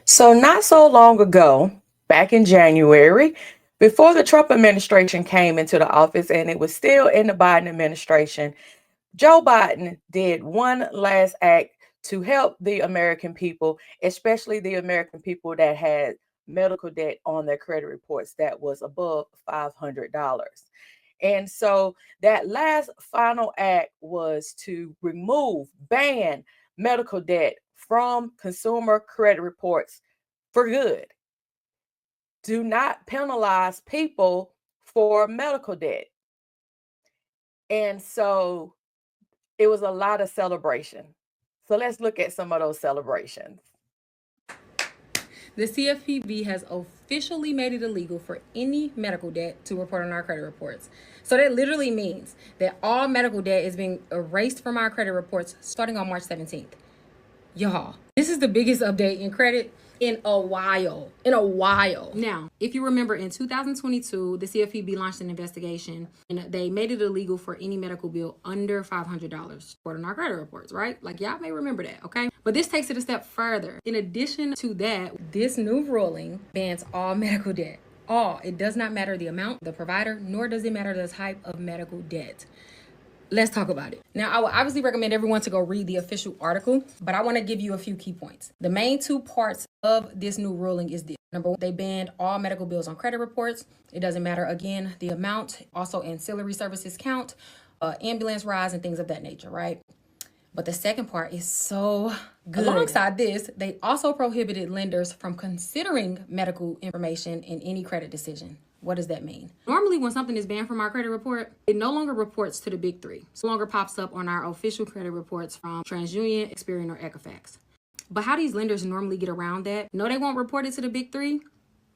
So, not so long ago, back in January, before the Trump administration came into the office and it was still in the Biden administration, Joe Biden did one last act to help the American people, especially the American people that had medical debt on their credit reports that was above $500. And so that last final act was to ban medical debt from consumer credit reports for good. Do not penalize people for medical debt. And so it was a lot of celebration. So let's look at some of those celebrations. The CFPB has officially made it illegal for any medical debt to report on our credit reports. So that literally means that all medical debt is being erased from our credit reports starting on March 17th. Y'all, this is the biggest update in credit in a while. Now, if you remember, in 2022, the CFPB launched an investigation and they made it illegal for any medical bill under $500 report on our credit reports, right? Like, y'all may remember that, okay? But this takes it a step further. In addition to that, this new ruling bans all medical debt. All. It does not matter the amount, the provider, nor does it matter the type of medical debt. Let's talk about it. Now, I would obviously recommend everyone to go read the official article, but I want to give you a few key points. The main two parts of this new ruling is this. Number one, they banned all medical bills on credit reports. It doesn't matter, again, the amount, also ancillary services count, ambulance rides, and things of that nature, right? But the second part is so good. Alongside this, they also prohibited lenders from considering medical information in any credit decision. What does that mean? Normally, when something is banned from our credit report, it no longer reports to the big three. It no longer pops up on our official credit reports from TransUnion, Experian, or Equifax. But how these lenders normally get around that? No, they won't report it to the big three,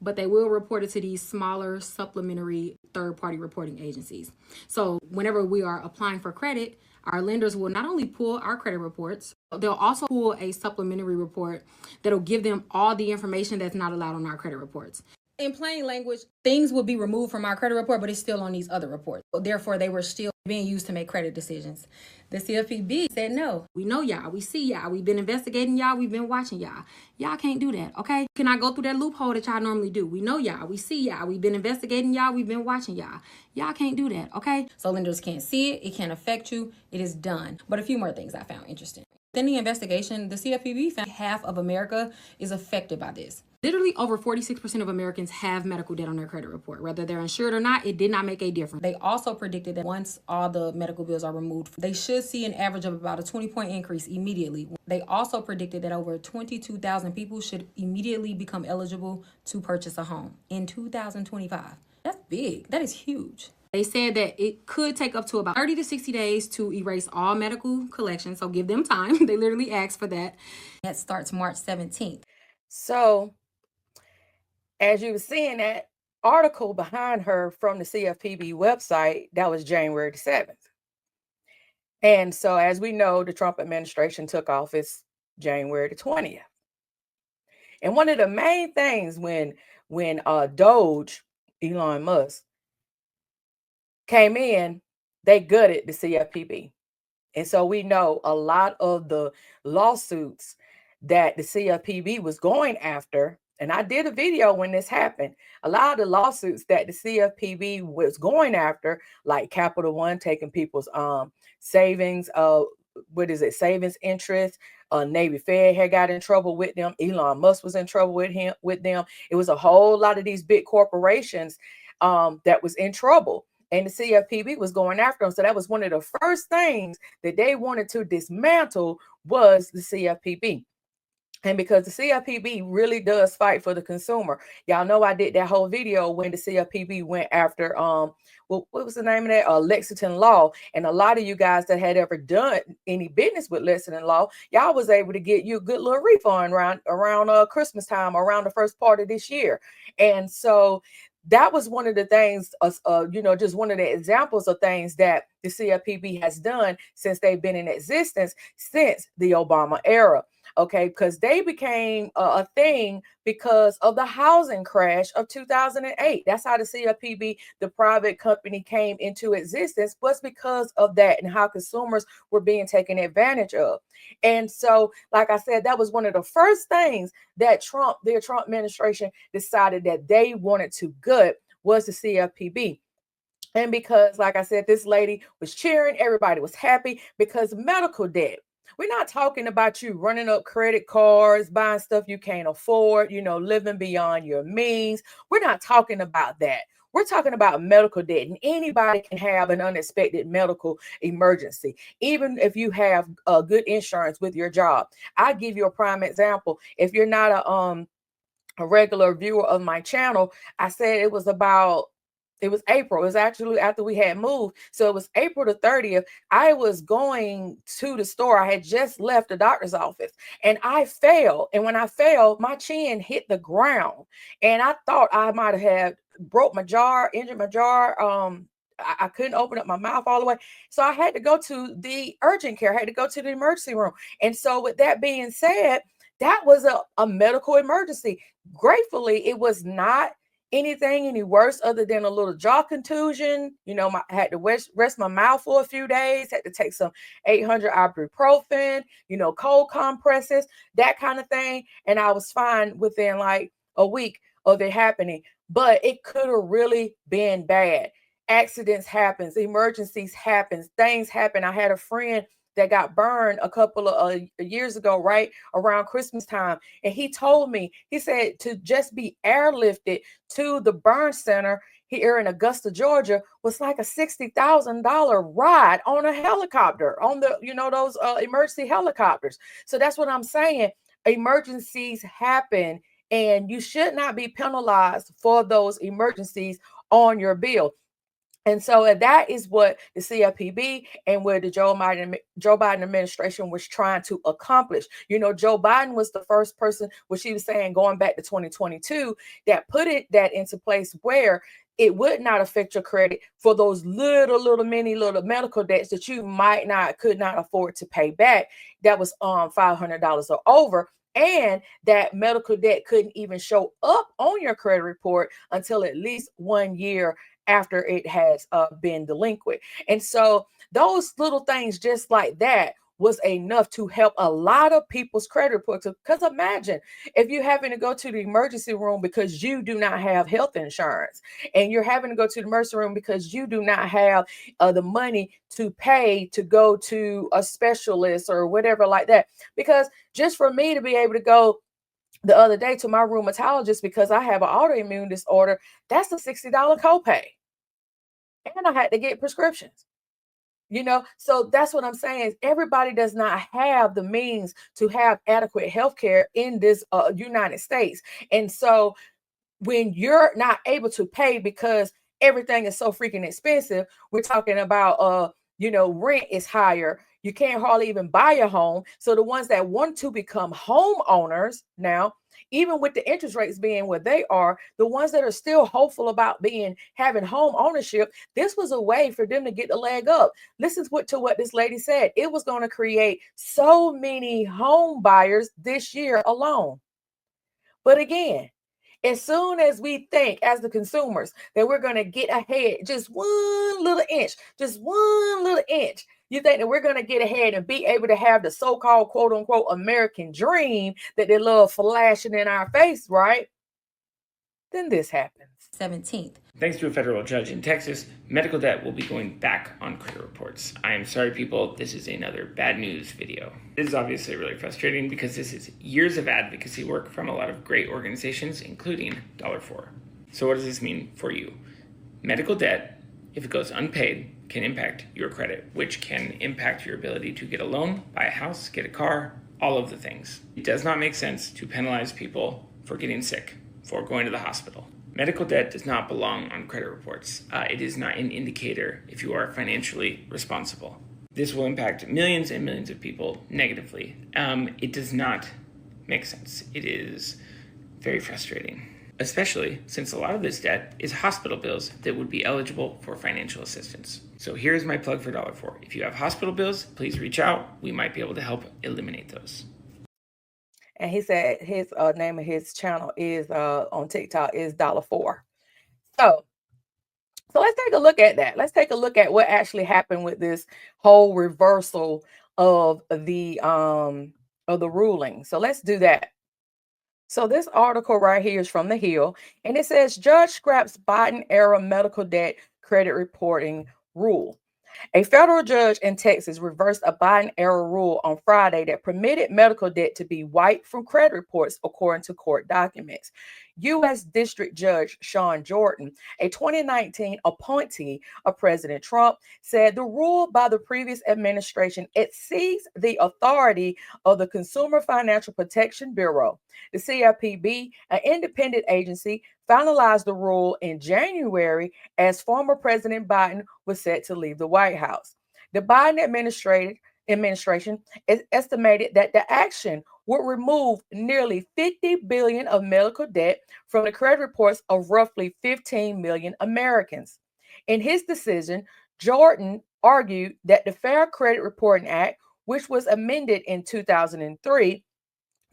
but they will report it to these smaller supplementary third-party reporting agencies. So whenever we are applying for credit, our lenders will not only pull our credit reports, they'll also pull a supplementary report that'll give them all the information that's not allowed on our credit reports. In plain language, things will be removed from our credit report, but it's still on these other reports. So therefore, they were still being used to make credit decisions. The CFPB said, no, we know y'all, we see y'all, we've been investigating y'all, we've been watching y'all. Y'all can't do that, okay? Cannot go through that loophole that y'all normally do. We know y'all, we see y'all, we've been investigating y'all, we've been watching y'all. Y'all can't do that, okay? So lenders can't see it, it can't affect you, it is done. But a few more things I found interesting. In the investigation, the CFPB found half of America is affected by this. Literally over 46% of Americans have medical debt on their credit report. Whether they're insured or not, it did not make a difference. They also predicted that once all the medical bills are removed, they should see an average of about a 20-point increase immediately. They also predicted that over 22,000 people should immediately become eligible to purchase a home in 2025. That's big. That is huge. They said that it could take up to about 30 to 60 days to erase all medical collections. So give them time. They literally asked for that. That starts March 17th. So, as you were seeing that article behind her from the CFPB website, that was January the 7th. And so, as we know, the Trump administration took office January the 20th. And one of the main things when Doge, Elon Musk, came in, they gutted the CFPB. And so we know a lot of the lawsuits that the CFPB was going after, and I did a video when this happened, a lot of the lawsuits that the CFPB was going after, like Capital One taking people's savings, savings interest, Navy Fed had got in trouble with them, Elon Musk was in trouble with them. It was a whole lot of these big corporations that was in trouble. And the CFPB was going after them. So that was one of the first things that they wanted to dismantle was the CFPB. And because the CFPB really does fight for the consumer. Y'all know I did that whole video when the CFPB went after what was the name of that? Lexington Law. And a lot of you guys that had ever done any business with Lexington Law, y'all was able to get you a good little refund around Christmas time, around the first part of this year. And so that was one of the things, just one of the examples of things that the CFPB has done since they've been in existence since the Obama era. okay, because they became a thing because of the housing crash of 2008. That's how the CFPB, the private company, came into existence, was because of that and how consumers were being taken advantage of. And so, like I said, that was one of the first things that the Trump administration decided that they wanted to gut, was the CFPB. And because, like I said, this lady was cheering, everybody was happy because medical debt. We're not talking about you running up credit cards, buying stuff you can't afford, living beyond your means. We're not talking about that. We're talking about medical debt, and anybody can have an unexpected medical emergency, even if you have good insurance with your job. I give you a prime example. If you're not a regular viewer of my channel, I said it was April. It was actually after we had moved. So it was April the 30th. I was going to the store. I had just left the doctor's office and I fell. And when I fell, my chin hit the ground. And I thought I might have broke my jaw, injured my jaw. I couldn't open up my mouth all the way. So I had to go to the urgent care. I had to go to the emergency room. And so with that being said, that was a medical emergency. Gratefully, it was not anything any worse other than a little jaw contusion. I had to rest my mouth for a few days, had to take some 800 ibuprofen, cold compresses, that kind of thing. And I was fine within like a week of it happening. But it could have really been bad. Accidents happens, emergencies happens, things happen. I had a friend that got burned a couple of years ago, right around Christmas time. And he told me, he said to just be airlifted to the burn center here in Augusta, Georgia was like a $60,000 ride on a helicopter, on the, those emergency helicopters. So that's what I'm saying. Emergencies happen and you should not be penalized for those emergencies on your bill. And so that is what the CFPB and what the Joe Biden administration was trying to accomplish. Joe Biden was the first person, what she was saying, going back to 2022, that put that into place where it would not affect your credit for those little medical debts that you could not afford to pay back. That was $500 or over. And that medical debt couldn't even show up on your credit report until at least 1 year after it has been delinquent. And so those little things just like that was enough to help a lot of people's credit reports. Because imagine if you're having to go to the emergency room because you do not have health insurance, and you're having to go to the emergency room because you do not have the money to pay to go to a specialist or whatever like that. Because just for me to be able to go the other day to my rheumatologist because I have an autoimmune disorder, that's a $60 copay. And I had to get prescriptions. So that's what I'm saying. Everybody does not have the means to have adequate health care in this United States. And so when you're not able to pay because everything is so freaking expensive, we're talking about rent is higher. You can't hardly even buy a home. So the ones that want to become homeowners now, even with the interest rates being what they are, the ones that are still hopeful about having home ownership, this was a way for them to get the leg up. Listen to what this lady said. It was going to create so many home buyers this year alone. But again, as soon as we think as the consumers that we're going to get ahead just one little inch, you think that we're going to get ahead and be able to have the so-called quote unquote American dream that they love flashing in our face, right? Then this happens. 17th. Thanks to a federal judge in Texas, medical debt will be going back on credit reports. I am sorry, people, this is another bad news video. This is obviously really frustrating because this is years of advocacy work from a lot of great organizations, including $4. So what does this mean for you? Medical debt, if it goes unpaid, can impact your credit, which can impact your ability to get a loan, buy a house, get a car, all of the things. It does not make sense to penalize people for getting sick, for going to the hospital. Medical debt does not belong on credit reports. It is not an indicator if you are financially responsible. This will impact millions and millions of people negatively. It does not make sense. It is very frustrating, especially since a lot of this debt is hospital bills that would be eligible for financial assistance. So here's my plug for $4. If you have hospital bills, please reach out. We might be able to help eliminate those. And he said his name of his channel is on TikTok is $4. So let's take a look at that. Let's take a look at what actually happened with this whole reversal of the ruling. So let's do that. So this article right here is from The Hill, and it says Judge scraps Biden era medical debt credit reporting rule. A federal judge in Texas reversed a Biden era rule on Friday that permitted medical debt to be wiped from credit reports, according to court documents. U.S. District Judge Sean Jordan, a 2019 appointee of President Trump, said the rule by the previous administration exceeds the authority of the Consumer Financial Protection Bureau. The CFPB, an independent agency, finalized the rule in January as former President Biden was set to leave the White House. The Biden administration estimated that the action would remove nearly $50 billion of medical debt from the credit reports of roughly 15 million Americans. In his decision, Jordan argued that the Fair Credit Reporting Act, which was amended in 2003,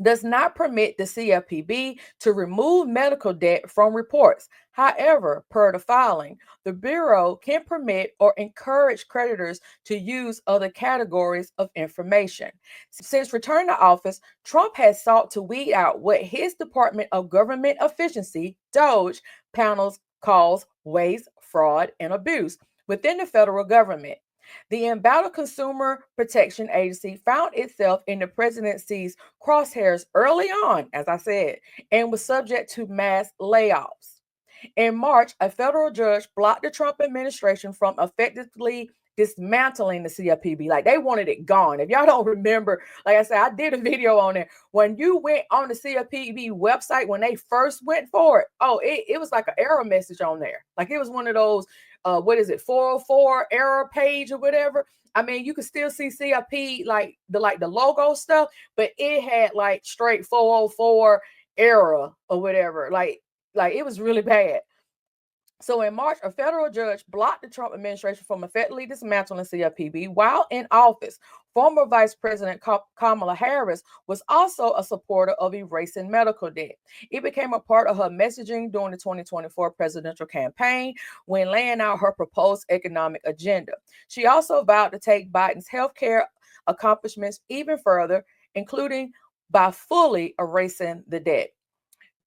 does not permit the CFPB to remove medical debt from reports. However, per the filing, the Bureau can permit or encourage creditors to use other categories of information. Since returning to office, Trump has sought to weed out what his Department of Government Efficiency, DOGE, panels calls waste, fraud, and abuse within the federal government. The embattled Consumer Protection Agency found itself in the presidency's crosshairs early on, as I said, and was subject to mass layoffs. In March, a federal judge blocked the Trump administration from effectively dismantling the CFPB. Like, they wanted it gone. If y'all don't remember, like I said, I did a video on it. When you went on the CFPB website, when they first went for it, it was like an error message on there. Like, it was one of those, 404 error page or whatever. I mean, you could still see CFP, like the logo stuff, but it had like straight 404 error or whatever. Like it was really bad. So in March, a federal judge blocked the Trump administration from effectively dismantling CFPB while in office. Former Vice President Kamala Harris was also a supporter of erasing medical debt. It became a part of her messaging during the 2024 presidential campaign when laying out her proposed economic agenda. She also vowed to take Biden's healthcare accomplishments even further, including by fully erasing the debt.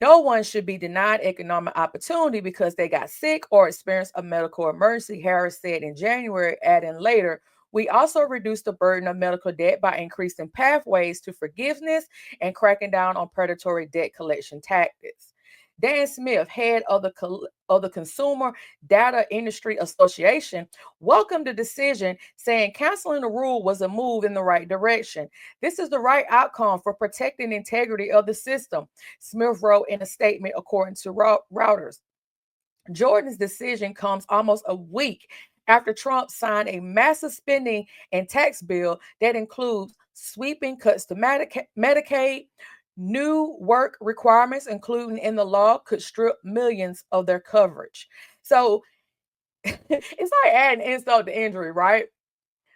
No one should be denied economic opportunity because they got sick or experienced a medical emergency, Harris said in January, adding later, we also reduced the burden of medical debt by increasing pathways to forgiveness and cracking down on predatory debt collection tactics. Dan Smith, head of the Consumer Data Industry Association, welcomed the decision, saying canceling the rule was a move in the right direction. This is the right outcome for protecting the integrity of the system, Smith wrote in a statement, according to Reuters. Jordan's decision comes almost a week after Trump signed a massive spending and tax bill that includes sweeping cuts to Medicaid. New work requirements, including in the law, could strip millions of their coverage. So it's like adding insult to injury, right?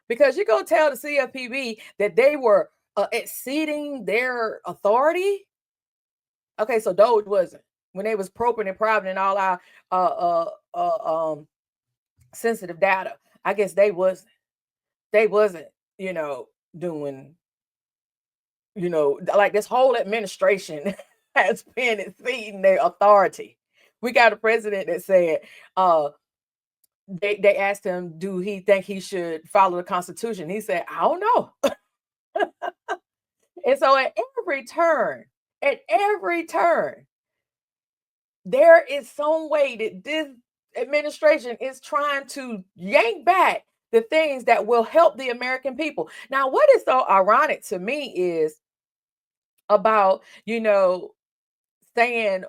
Because you're going to tell the CFPB that they were exceeding their authority. Okay, so DOGE wasn't. When they was probing and private and all our sensitive data, I guess they wasn't, doing, like this whole administration has been exceeding their authority. We got a president that said, they asked him, do he think he should follow the Constitution? He said, I don't know. And so at every turn, there is some way that this administration is trying to yank back the things that will help the American people. Now, what is so ironic to me is about, saying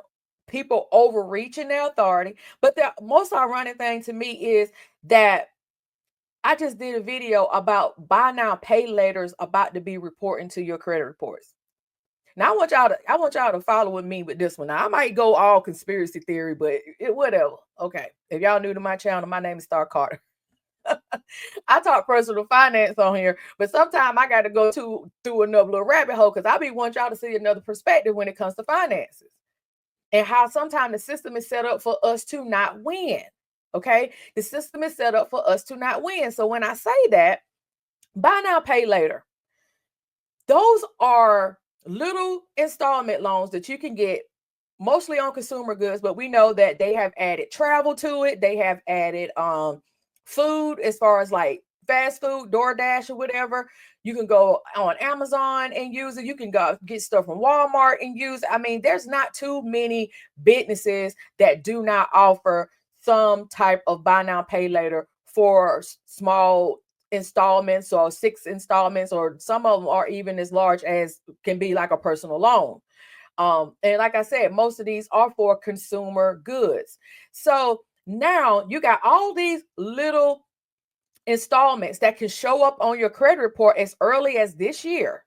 people overreaching their authority. But the most ironic thing to me is that I just did a video about buy now, pay laters about to be reporting to your credit reports. Now I want y'all to follow with me with this one. Now I might go all conspiracy theory, but whatever. Okay. If y'all new to my channel, my name is Starr Carter. I talk personal finance on here, but sometimes I got to go through another little rabbit hole because I be want y'all to see another perspective when it comes to finances and how sometimes the system is set up for us to not win. Okay, the system is set up for us to not win. So when I say that, buy now, pay later, those are little installment loans that you can get mostly on consumer goods, but we know that they have added travel to it. They have added food as far as like fast food, DoorDash or whatever. You can go on Amazon and use it. You can go get stuff from Walmart and use it. I mean, there's not too many businesses that do not offer some type of buy now, pay later for small installments or 6 installments, or some of them are even as large as can be like a personal loan. And like I said, most of these are for consumer goods. So now you got all these little installments that can show up on your credit report as early as this year,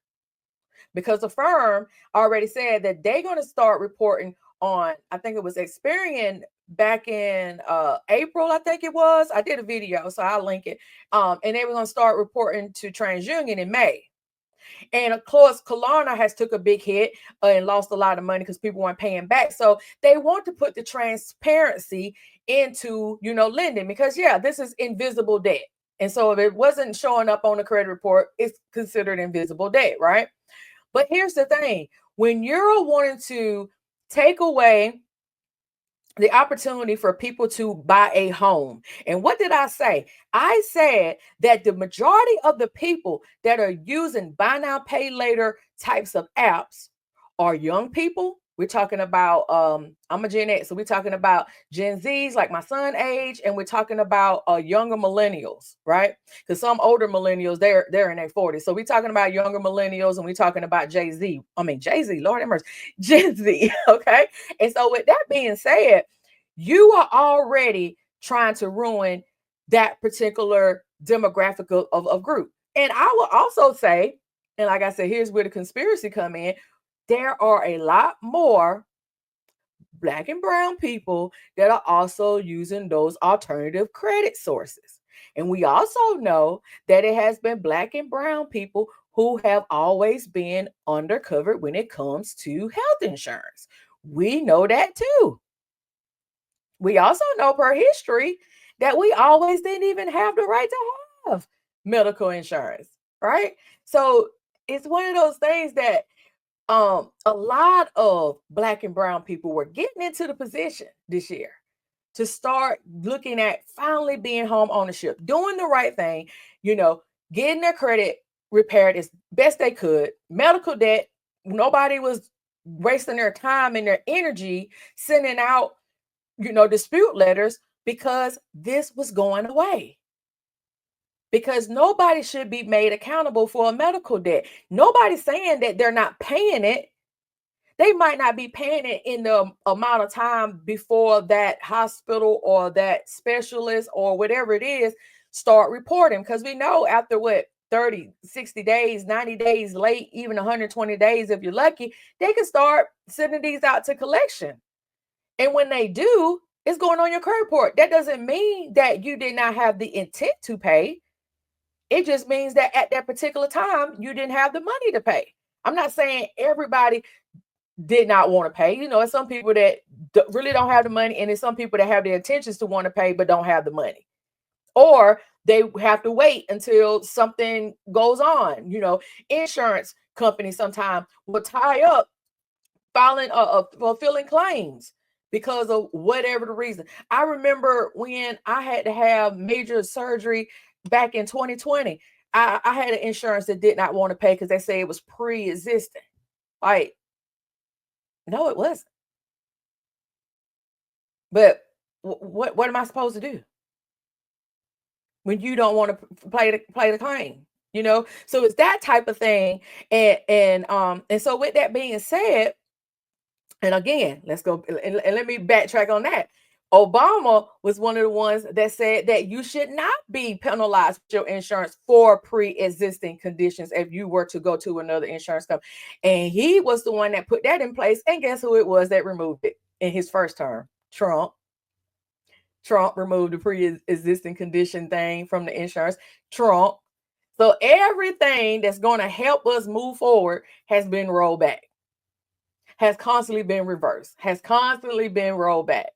because the firm already said that they're going to start reporting on, I think it was Experian back in April, I think it was. I did a video, so I'll link it. And they were going to start reporting to TransUnion in May. And of course, Klarna has took a big hit and lost a lot of money because people weren't paying back. So they want to put the transparency into, lending, because this is invisible debt. And so if it wasn't showing up on the credit report, it's considered invisible debt, right? But here's the thing. When you're wanting to take away the opportunity for people to buy a home. And what did I say? I said that the majority of the people that are using buy now, pay later types of apps are young people. We're talking about, I'm a Gen X, so we're talking about Gen Zs, like my son age, and we're talking about younger millennials, right? Because some older millennials, they're in their 40s. So we're talking about younger millennials, and we're talking about Jay-Z, Lord have mercy, Gen Z, okay? And so with that being said, you are already trying to ruin that particular demographic of group. And I will also say, and like I said, here's where the conspiracy come in. There are a lot more Black and brown people that are also using those alternative credit sources. And we also know that it has been Black and brown people who have always been undercovered when it comes to health insurance. We know that too. We also know per history that we always didn't even have the right to have medical insurance, right? So it's one of those things that a lot of Black and brown people were getting into the position this year to start looking at finally being home ownership, doing the right thing, getting their credit repaired as best they could. Medical debt, nobody was wasting their time and their energy sending out, dispute letters, because this was going away. Because nobody should be made accountable for a medical debt. Nobody's saying that they're not paying it. They might not be paying it in the amount of time before that hospital or that specialist or whatever it is start reporting. Because we know after 30, 60 days, 90 days late, even 120 days, if you're lucky, they can start sending these out to collection. And when they do, it's going on your credit report. That doesn't mean that you did not have the intent to pay. It just means that at that particular time, you didn't have the money to pay. I'm not saying everybody did not want to pay. It's some people that really don't have the money, and it's some people that have the intentions to want to pay but don't have the money. Or they have to wait until something goes on. Insurance companies sometimes will tie up fulfilling claims because of whatever the reason. I remember when I had to have major surgery back in 2020, I had an insurance that did not want to pay because they say it was pre-existing. Like, no, it wasn't. But what am I supposed to do when you don't want to play the claim? So it's that type of thing. And so with that being said, and again, let's go and let me backtrack on that. Obama was one of the ones that said that you should not be penalized with your insurance for pre-existing conditions if you were to go to another insurance company. And he was the one that put that in place. And guess who it was that removed it in his first term? Trump. Trump removed the pre-existing condition thing from the insurance. Trump. So everything that's going to help us move forward has been rolled back, has constantly been reversed, has constantly been rolled back.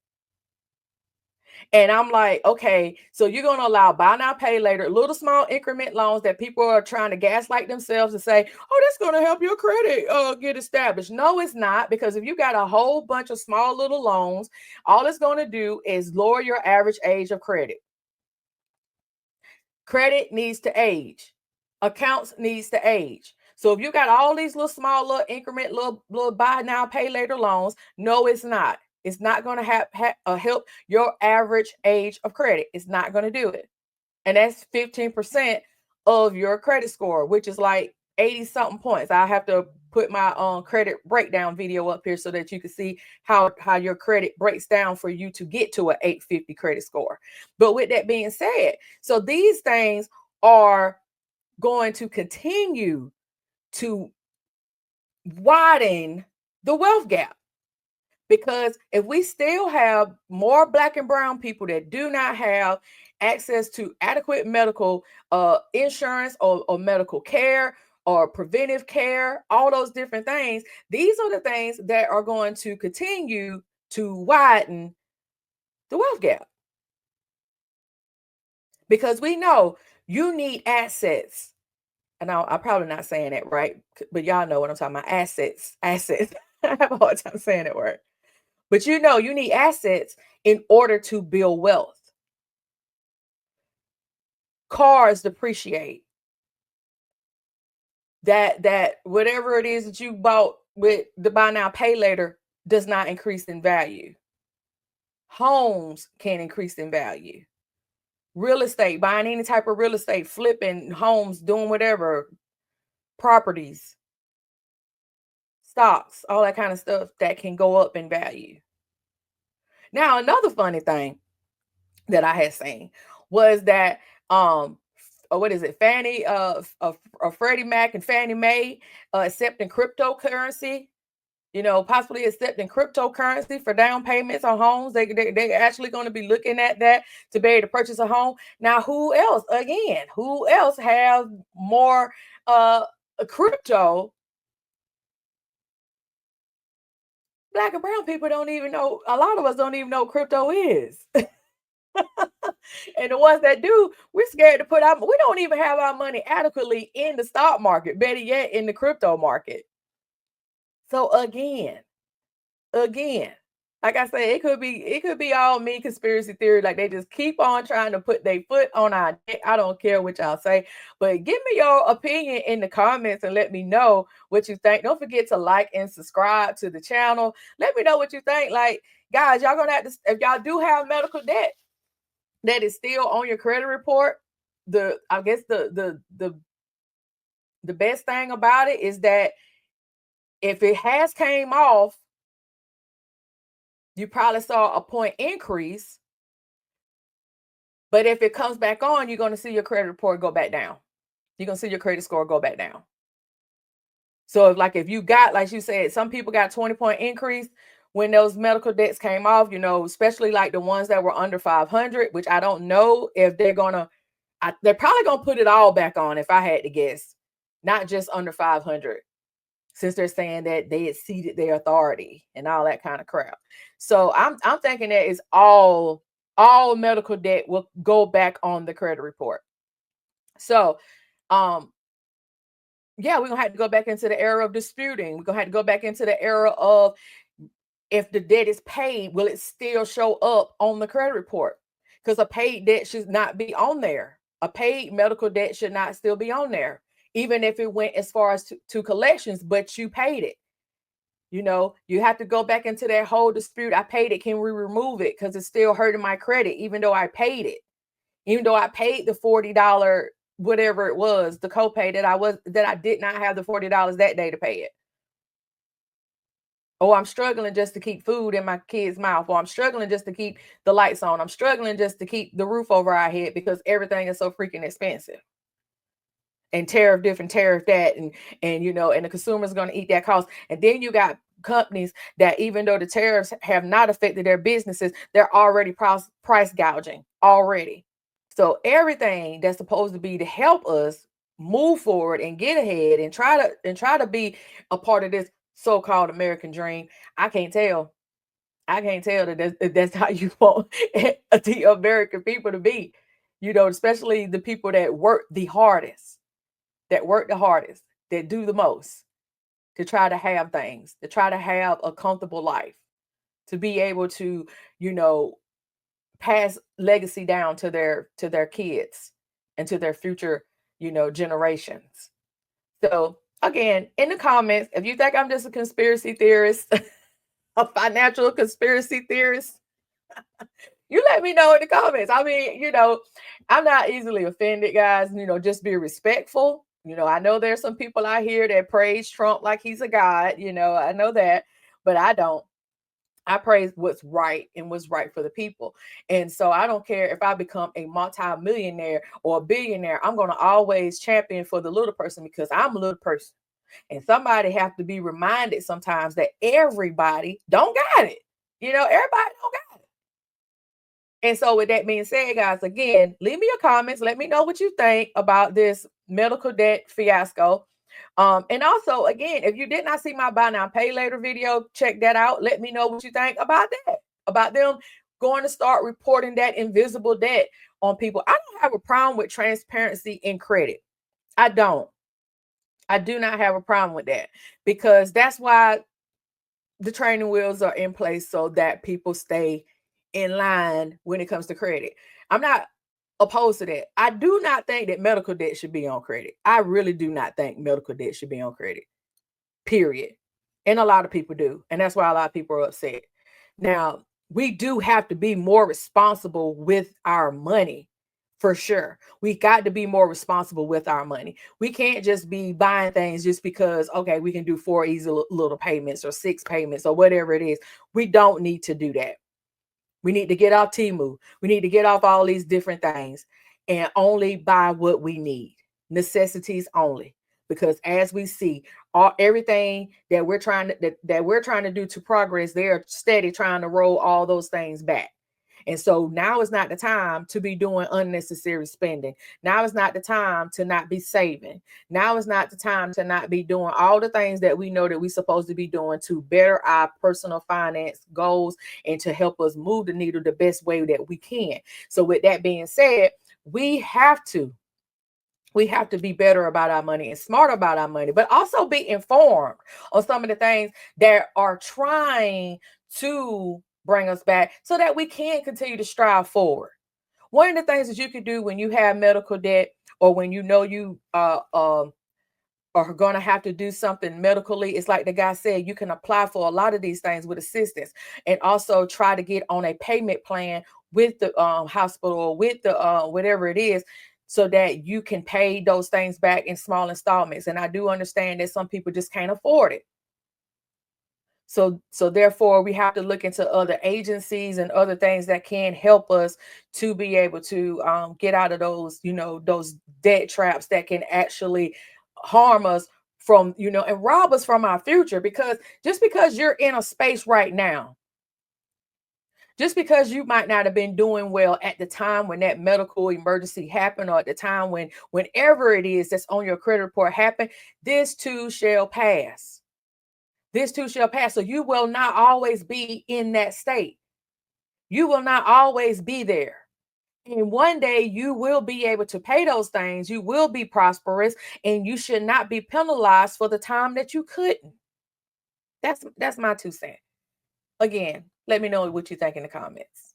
And I'm like, okay, so you're going to allow buy now, pay later, little small increment loans that people are trying to gaslight themselves and say, oh, that's going to help your credit get established. No, it's not, because if you got a whole bunch of small little loans, all it's going to do is lower your average age of credit. Credit needs to age. Accounts needs to age. So if you got all these little small little increment, little buy now, pay later loans, no, it's not. It's not going to help your average age of credit. It's not going to do it. And that's 15% of your credit score, which is like 80 something points. I have to put my credit breakdown video up here so that you can see how your credit breaks down for you to get to an 850 credit score. But with that being said, so these things are going to continue to widen the wealth gap. Because if we still have more Black and brown people that do not have access to adequate medical insurance or medical care or preventive care, all those different things, these are the things that are going to continue to widen the wealth gap. Because we know you need assets. And I'm probably not saying that right, but y'all know what I'm talking about. Assets. I have a hard time saying that word. But you know, you need assets in order to build wealth. Cars depreciate. That whatever it is that you bought with the buy now, pay later does not increase in value. Homes can increase in value. Real estate, buying any type of real estate, flipping homes, doing whatever, properties, stocks, all that kind of stuff that can go up in value. Now, another funny thing that I had seen was that what is it, Freddie Mac and Fannie Mae accepting cryptocurrency, possibly accepting cryptocurrency for down payments on homes. They're actually going to be looking at that to be able to purchase a home. Now, who else have more crypto? Black and brown people don't even know. A lot of us don't even know what crypto is. And the ones that do, we're scared to put we don't even have our money adequately in the stock market, better yet in the crypto market. So again, like I said, it could be all me conspiracy theory. Like they just keep on trying to put their foot on our neck. I don't care what y'all say, but give me your opinion in the comments and let me know what you think. Don't forget to like and subscribe to the channel. Let me know what you think. Like, guys, y'all gonna have to, if y'all do have medical debt that is still on your credit report, I guess the best thing about it is that if it has came off, you probably saw a point increase. But if it comes back on, you're going to see your credit report go back down. You're going to see your credit score go back down. So if you got, like you said, some people got 20-point increase when those medical debts came off, especially like the ones that were under 500, which I don't know if they're probably going to put it all back on, if I had to guess, not just under 500, since they're saying that they exceeded their authority and all that kind of crap. So I'm thinking that is all medical debt will go back on the credit report. So, yeah, we're gonna have to go back into the era of disputing. We're gonna have to go back into the era of, if the debt is paid, will it still show up on the credit report? Because a paid debt should not be on there. A paid medical debt should not still be on there, even if it went as far as to collections, but you paid it. You have to go back into that whole dispute. I paid it. Can we remove it? Because it's still hurting my credit, even though I paid it. Even though I paid the $40, whatever it was, the copay that I did not have the $40 that day to pay it. Oh, I'm struggling just to keep food in my kid's mouth. Or I'm struggling just to keep the lights on. I'm struggling just to keep the roof over our head because everything is so freaking expensive. And tariff that, and the consumer's going to eat that cost. And then you got companies that even though the tariffs have not affected their businesses, they're already price gouging already. So everything that's supposed to be to help us move forward and get ahead and try to be a part of this so-called American dream, I can't tell. I can't tell that that's how you want the American people to be. Especially the people that work the hardest, that do the most to try to have things, to try to have a comfortable life, to be able to, you know, pass legacy down to their kids and to their future, generations. So again, in the comments, if you think I'm just a conspiracy theorist, a financial conspiracy theorist, you let me know in the comments. I mean, I'm not easily offended, guys. Just be respectful. I know there's some people out here that praise Trump like he's a god. I know that, but I don't. I praise what's right and what's right for the people. And so I don't care if I become a multi-millionaire or a billionaire. I'm going to always champion for the little person because I'm a little person. And somebody have to be reminded sometimes that everybody don't got it. Everybody don't got it. And so with that being said, guys, again, leave me your comments. Let me know what you think about this medical debt fiasco. And also, again, if you did not see my buy now, pay later video, check that out. Let me know what you think about that, about them going to start reporting that invisible debt on people. I don't have a problem with transparency in credit. I don't. I do not have a problem with that because that's why the training wheels are in place so that people stay in line when it comes to credit. I'm not opposed to that. I do not think that medical debt should be on credit. I really do not think medical debt should be on credit. Period. And a lot of people do. And that's why a lot of people are upset. Now, we do have to be more responsible with our money. For sure. We got to be more responsible with our money. We can't just be buying things just because, okay, we can do 4 easy little payments or 6 payments or whatever it is. We don't need to do that. We need to get off Temu. We need to get off all these different things and only buy what we need. Necessities only. Because as we see, everything that we're trying to do to progress, they're steady trying to roll all those things back. And so now is not the time to be doing unnecessary spending. Now is not the time to not be saving. Now is not the time to not be doing all the things that we know that we're supposed to be doing to better our personal finance goals and to help us move the needle the best way that we can. So with that being said, we have to be better about our money and smarter about our money, but also be informed on some of the things that are trying to bring us back so that we can continue to strive forward. One of the things that you can do when you have medical debt or when you know you are going to have to do something medically, it's like the guy said, you can apply for a lot of these things with assistance and also try to get on a payment plan with the hospital or with the whatever it is, so that you can pay those things back in small installments. And I do understand that some people just can't afford it. So therefore, we have to look into other agencies and other things that can help us to be able to get out of those, those debt traps that can actually harm us from, and rob us from our future. Because just because you're in a space right now, just because you might not have been doing well at the time when that medical emergency happened, or at the time whenever it is that's on your credit report happened, this too shall pass. This too shall pass. So you will not always be in that state. You will not always be there. And one day you will be able to pay those things. You will be prosperous, and you should not be penalized for the time that you couldn't. That's my 2 cents. Again, let me know what you think in the comments.